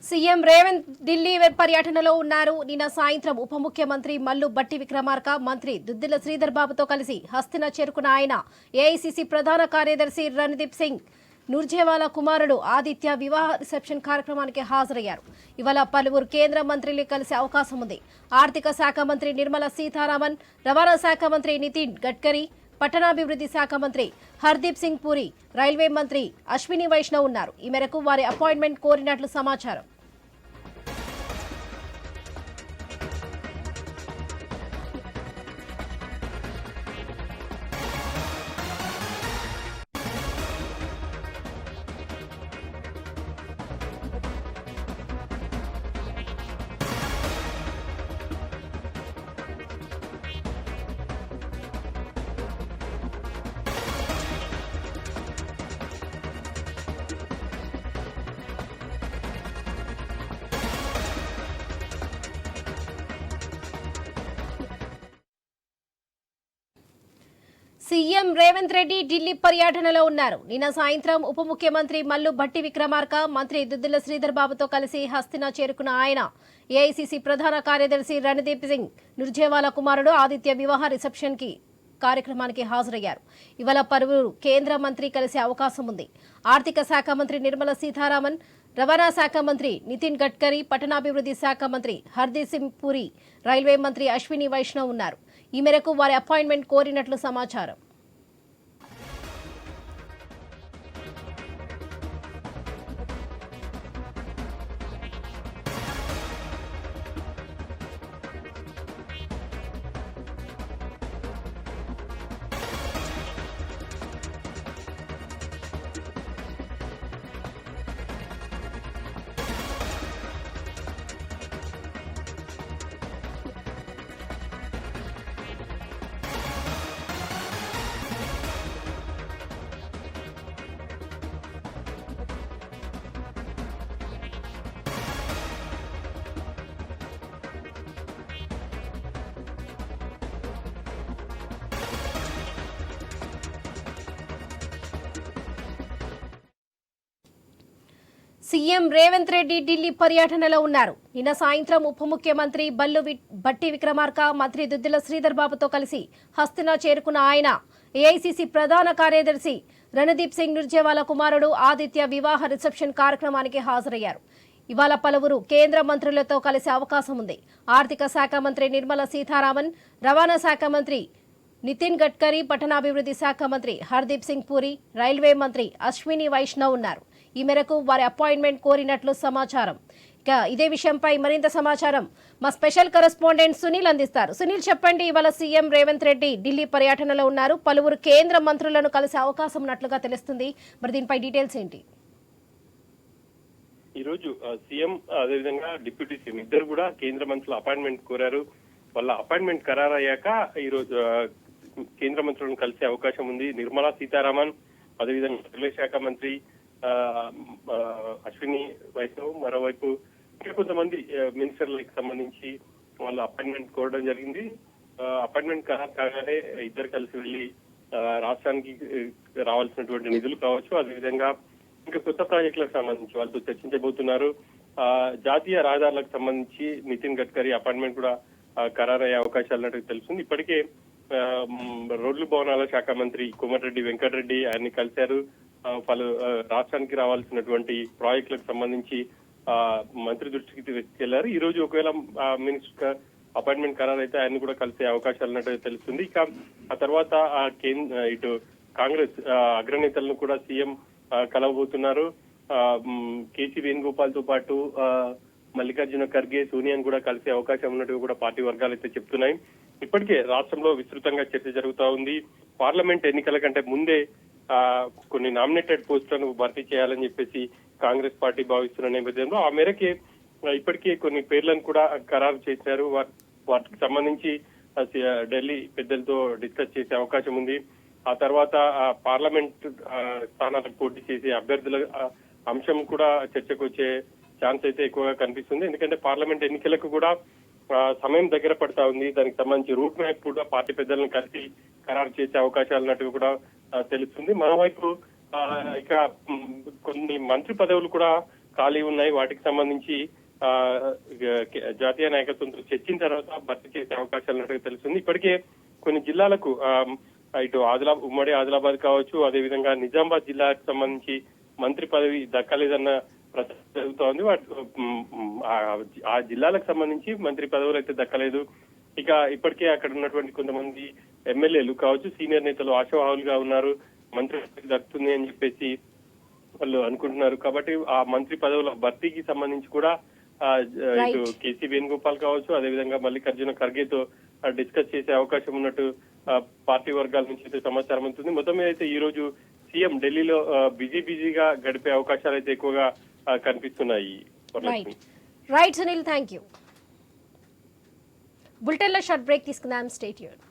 CM Revanth Delhi పర్యటనలో ఉన్నారు. నిన్న సాయంత్రం ఉప ముఖ్యమంత్రి మల్లు భట్టి విక్రమార్క, మంత్రి దుద్దిల శ్రీధర్ బాబుతో కలిసి హస్తిన చేరుకున్న ఆయన ఏఐసీసీ ప్రధాన కార్యదర్శి రణదీప్ సింగ్ నుర్జేవాలా కుమారుడు ఆదిత్య వివాహ రిసెప్షన్ కార్యక్రమానికి హాజరయ్యారు. ఇవాళ పలువురు కేంద్ర మంత్రులు కలిసే అవకాశం ఉంది. ఆర్థిక శాఖ మంత్రి నిర్మలా సీతారామన్, రవాణా శాఖ మంత్రి నితిన్ గడ్కరీ, పట్టణాభివృద్ధి శాఖ మంత్రి హర్దీప్ సింగ్ పూరి, రైల్వే మంత్రి అశ్విని వైష్ణవ్ ఉన్నారు. ఈ మేరకు వారి అపాయింట్మెంట్ కోరినట్లు సమాచారం. సీఎం రేవంత్ రెడ్డి ఢిల్లీ పర్యటనలో ఉన్నారు. నిన్న సాయంత్రం ఉప ముఖ్యమంత్రి మల్లు భట్టి విక్రమార్క, మంత్రి దుద్దిల శ్రీధర్ బాబుతో కలిసి హస్తిన చేరుకున్న ఆయన ఏఐసీసీ ప్రధాన కార్యదర్శి రణదీప్ సింగ్ నుర్జేవాలా కుమారుడు ఆదిత్య వివాహ రిసెప్షన్ కార్యక్రమానికి హాజరయ్యారు. ఇవాళ పలువురు కేంద్ర మంత్రి కలిసే అవకాశం ఉంది. ఆర్థిక శాఖ మంత్రి నిర్మలా సీతారామన్, రవాణా శాఖ మంత్రి నితిన్ గడ్కరీ, పట్టణాభివృద్ధి శాఖ మంత్రి హర్దీప్ సింగ్ పూరి, రైల్వే మంత్రి అశ్విని వైష్ణవ్ ఉన్నారు. ఈ మేరకు వారి అపాయింట్మెంట్ కోరినట్లు సమాచారం. సీఎం రేవంత్ రెడ్డి ఢిల్లీ పర్యటనలో ఉన్నారు. నిన్న సాయంత్రం ఉప ముఖ్యమంత్రి భట్టి విక్రమార్క, మంత్రి దుద్దిల శ్రీధర్ బాబుతో కలిసి హస్తిన చేరుకున్న ఆయన ఏఐసీసీ ప్రధాన కార్యదర్శి రణదీప్ సింగ్ నుర్జేవాలా కుమారుడు ఆదిత్య వివాహ రిసెప్షన్ కార్యక్రమానికి హాజరయ్యారు. ఇవాళ పలువురు కేంద్ర మంత్రులతో కలిసే అవకాశం ఉంది. ఆర్థిక శాఖ మంత్రి నిర్మలా సీతారామన్, రవాణా శాఖ మంత్రి నితిన్ గడ్కరీ, పట్టణాభివృద్ధి శాఖ మంత్రి హర్దీప్ సింగ్ పూరి, రైల్వే మంత్రి అశ్విని వైష్ణవ్ ఉన్నారు. ఈ మేరకు వారి అపాయింట్మెంట్ కోరినట్లు సమాచారం. ఇక ఇదే విషయంపై మరింత సమాచారం మా స్పెషల్ కరెస్పాండెంట్ సునీల్ అందిస్తారు. సునీల్, చెప్పండి, ఇవాళ సీఎం రేవంత్ రెడ్డి ఢిల్లీ పర్యటనలో ఉన్నారు. పలువురు కేంద్ర మంత్రులను కలిసే అవకాశం ఉన్నట్లుగా తెలుస్తుంది. మరి దీనిపై డీటెయిల్స్ ఏంటి? ఈ రోజు సీఎం అదేవిధంగా డిప్యూటీ సీఎం ఇద్దరు కూడా కేంద్ర మంత్రుల అపాయింట్మెంట్ కోరారు. వాళ్ళ అపాయింట్మెంట్ ఖరారయ్యాక ఈ రోజు కేంద్ర మంత్రులను కలిసే అవకాశం ఉంది. నిర్మలా సీతారామన్, అదేవిధంగా రైల్వే శాఖ మంత్రి అశ్విని వైష్ణవ్, మరోవైపు ఇంకా కొంతమంది మినిస్టర్లకు సంబంధించి వాళ్ళ అపాయింట్మెంట్ కోరడం జరిగింది. అపాయింట్మెంట్ ఖరారు కాగానే ఇద్దరు కలిసి వెళ్లి రాష్ట్రానికి రావాల్సినటువంటి నిధులు కావచ్చు, అదేవిధంగా ఇంకా కొత్త ప్రాజెక్టులకు సంబంధించి వాళ్ళతో చర్చించబోతున్నారు. జాతీయ రహదారులకు సంబంధించి నితిన్ గడ్కరీ అపాయింట్మెంట్ కూడా ఖరారయ్యే అవకాశాలు ఉన్నట్టు తెలుస్తుంది. ఇప్పటికే రోడ్లు భవనాల శాఖ మంత్రి కోమటిరెడ్డి వెంకటరెడ్డి ఆయన్ని కలిశారు. పలు రాష్ట్రానికి రావాల్సినటువంటి ప్రాజెక్టులకు సంబంధించి మంత్రి దృష్టికి తీసుకెళ్లారు. ఈ రోజు ఒకవేళ మినిస్టర్ అపాయింట్మెంట్ ఖరారైతే ఆయన్ని కూడా కలిసే అవకాశాలు ఉన్నట్టు తెలుస్తుంది. ఇక ఆ తర్వాత ఇటు కాంగ్రెస్ అగ్రనేతలను కూడా సీఎం కలవబోతున్నారు. కేసీ వేణుగోపాల్ తో పాటు మల్లికార్జున ఖర్గే, సోనియాను కూడా కలిసే అవకాశం ఉన్నట్టు కూడా పార్టీ వర్గాలు అయితే చెప్తున్నాయి. ఇప్పటికే రాష్ట్రంలో విస్తృతంగా చర్చ జరుగుతా ఉంది. పార్లమెంట్ ఎన్నికల కంటే ముందే కొన్ని నామినేటెడ్ పోస్టులను భర్తీ చేయాలని చెప్పేసి కాంగ్రెస్ పార్టీ భావిస్తున్న నేపథ్యంలో ఆ మేరకే ఇప్పటికే కొన్ని పేర్లను కూడా ఖరారు చేశారు. వాటికి సంబంధించి ఢిల్లీ పెద్దలతో డిస్కస్ చేసే అవకాశం ఉంది. ఆ తర్వాత పార్లమెంట్ స్థానాలకు పోటీ చేసే అభ్యర్థుల అంశం కూడా చర్చకు వచ్చే ఛాన్స్ అయితే ఎక్కువగా కనిపిస్తుంది. ఎందుకంటే పార్లమెంట్ ఎన్నికలకు కూడా సమయం దగ్గర పడతా ఉంది. దానికి సంబంధించి రూట్ మ్యాప్ కూడా పార్టీ పెద్దలను కలిసి ఖరారు చేసే అవకాశాలు ఉన్నట్టు కూడా తెలుస్తుంది. మరోవైపు ఇక కొన్ని మంత్రి పదవులు కూడా ఖాళీ ఉన్నాయి. వాటికి సంబంధించి జాతీయ నాయకత్వంతో చర్చించిన తర్వాత భర్తీ చేసే అవకాశాలు ఉన్నట్టుగా తెలుస్తుంది. ఇప్పటికే కొన్ని జిల్లాలకు ఇటు ఉమ్మడి ఆదిలాబాద్ కావచ్చు, అదేవిధంగా నిజామాబాద్ జిల్లాకు సంబంధించి మంత్రి పదవి దక్కలేదన్న ప్రచారం జరుగుతోంది. ఆ జిల్లాలకు సంబంధించి మంత్రి పదవులు అయితే దక్కలేదు. ఇక ఇప్పటికే అక్కడ ఉన్నటువంటి కొంతమంది ఎమ్మెల్యేలు కావచ్చు, సీనియర్ నేతలు ఆశావాహులుగా ఉన్నారు, మంత్రి పదవి దక్కుతుంది అని చెప్పేసి వాళ్ళు అనుకుంటున్నారు. కాబట్టి ఆ మంత్రి పదవుల భర్తీకి సంబంధించి కూడా ఇటు కేసీ వేణుగోపాల్ కావచ్చు, అదేవిధంగా మల్లికార్జున ఖర్గేతో డిస్కస్ చేసే అవకాశం ఉన్నట్టు పార్టీ వర్గాల నుంచి అయితే సమాచారం ఉంటుంది. మొత్తం మీద అయితే ఈ రోజు సీఎం ఢిల్లీలో బిజీగా గడిపే అవకాశాలు అయితే ఎక్కువగా కనిపిస్తున్నాయి. Right Sunil, thank you. Bulletin లో షార్ట్ బ్రేక్ తీసుకుందాం. Stay tuned.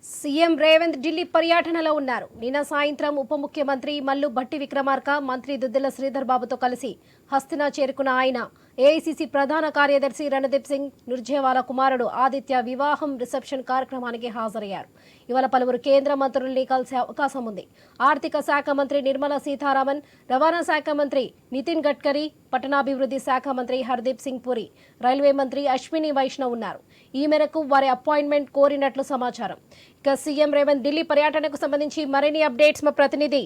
CM Revanth Delhi పర్యటనలో ఉన్నారు. నిన్న సాయంత్రం ఉప ముఖ్యమంత్రి మల్లు భట్టి విక్రమార్క, మంత్రి దుద్దిల శ్రీధర్ బాబుతో కలిసి హస్తినా చేరుకున్న ఆయన ఏఐసీసీ ప్రధాన కార్యదర్శి రణదీప్ సింగ్ నుర్జేవాలా కుమారుడు ఆదిత్య వివాహం రిసెప్షన్ కార్యక్రమానికి హాజరయ్యారు. ఇవాళ పలువురు కేంద్ర మంత్రుల్ని కలిసే అవకాశం ఉంది. ఆర్థిక శాఖ మంత్రి నిర్మలా సీతారామన్, రవాణా శాఖ మంత్రి నితిన్ గడ్కరీ, పట్టణాభివృద్ధి శాఖ మంత్రి హర్దీప్ సింగ్ పురి, రైల్వే మంత్రి అశ్విని వైష్ణవ్ ఉన్నారు. ఈ మేరకు వారి అపాయింట్మెంట్ కోరినట్లు సమాచారం. ఇక సీఎం రేవంత్ ఢిల్లీ పర్యటనకు సంబంధించి మరిన్ని అప్డేట్స్ మా ప్రతినిధి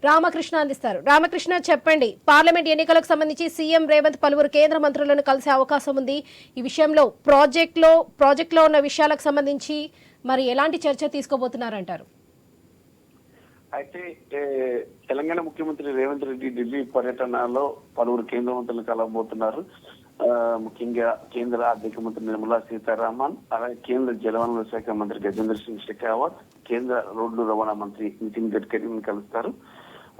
రామకృష్ణ అందిస్తారు. రామకృష్ణ, చెప్పండి. పార్లమెంట్ ఎన్నికలకు సంబంధించి సీఎం రేవంత్ పలువురు కేంద్ర మంత్రులను కలిసే అవకాశం ఉంది. ఈ విషయంలో ప్రాజెక్టులో ఉన్న విషయాలకు సంబంధించి మరి ఎలాంటి చర్చ తీసుకోబోతున్నారంటారు? అయితే తెలంగాణ ముఖ్యమంత్రి రేవంత్ రెడ్డి ఢిల్లీ పర్యటనలో పలువురు కేంద్ర మంత్రులు కలవబోతున్నారు. ముఖ్యంగా కేంద్ర ఆర్థిక మంత్రి నిర్మలా సీతారామన్, అలాగే కేంద్ర జలవనరుల శాఖ మంత్రి గజేంద్ర సింగ్ షెకావత్, కేంద్ర రోడ్డు రవాణా మంత్రి నితిన్ గడ్కరీని కలుస్తారు.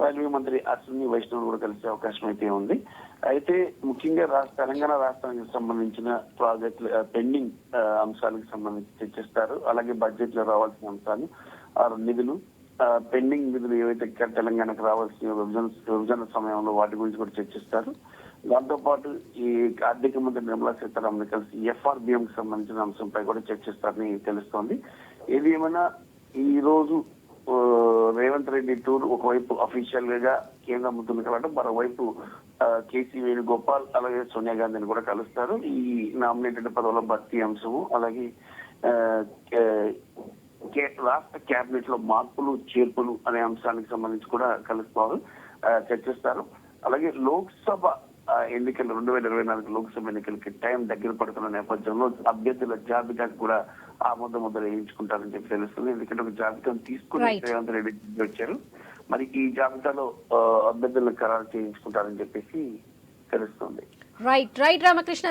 రైల్వే మంత్రి అశ్విని వైష్ణవ్ కూడా కలిసే అవకాశం అయితే ఉంది. అయితే ముఖ్యంగా తెలంగాణ రాష్ట్రానికి సంబంధించిన ప్రాజెక్టులు పెండింగ్ అంశాలకు సంబంధించి చర్చిస్తారు. అలాగే బడ్జెట్ లో రావాల్సిన అంశాలు, నిధులు, పెండింగ్ నిధులు ఏవైతే తెలంగాణకు రావాల్సిన విభజన సమయంలో వాటి గురించి కూడా చర్చిస్తారు. దాంతో పాటు ఈ ఆర్థిక మంత్రి నిర్మలా సీతారామన్ కలిసి ఎఫ్ఆర్బిఎం కి సంబంధించిన అంశంపై కూడా చర్చిస్తారని తెలుస్తోంది. ఏది ఏమైనా ఈ రోజు రేవంత్ రెడ్డి టూర్ ఒకవైపు అఫీషియల్ గా కేంద్ర మంత్రులు కలవడం, మరోవైపు కేసీ వేణుగోపాల్ అలాగే సోనియా గాంధీని కూడా కలుస్తారు. ఈ నామినేటెడ్ పదవుల భర్తీ అంశము, అలాగే రాష్ట్ర కేబినెట్ లో మార్పులు చేర్పులు అనే అంశానికి సంబంధించి కూడా కలుస్తారు, చర్చిస్తారు. అలాగే లోక్సభ ఎన్నికలు 2024 లోక్సభ ఎన్నికలకి టైం దగ్గర పడుతున్న నేపథ్యంలో అభ్యర్థుల జాబితాకు కూడా ముద్ర వేయించుకుంటారని చెప్పి తెలుస్తుంది. ఎందుకంటే ఒక జాబితాను తీసుకుని రేవంత్ రెడ్డి వచ్చారు. మరి ఈ జాబితాలో అభ్యర్థులను ఖరారు చేయించుకుంటారని చెప్పేసి తెలుస్తుంది. రైట్ రామకృష్ణ.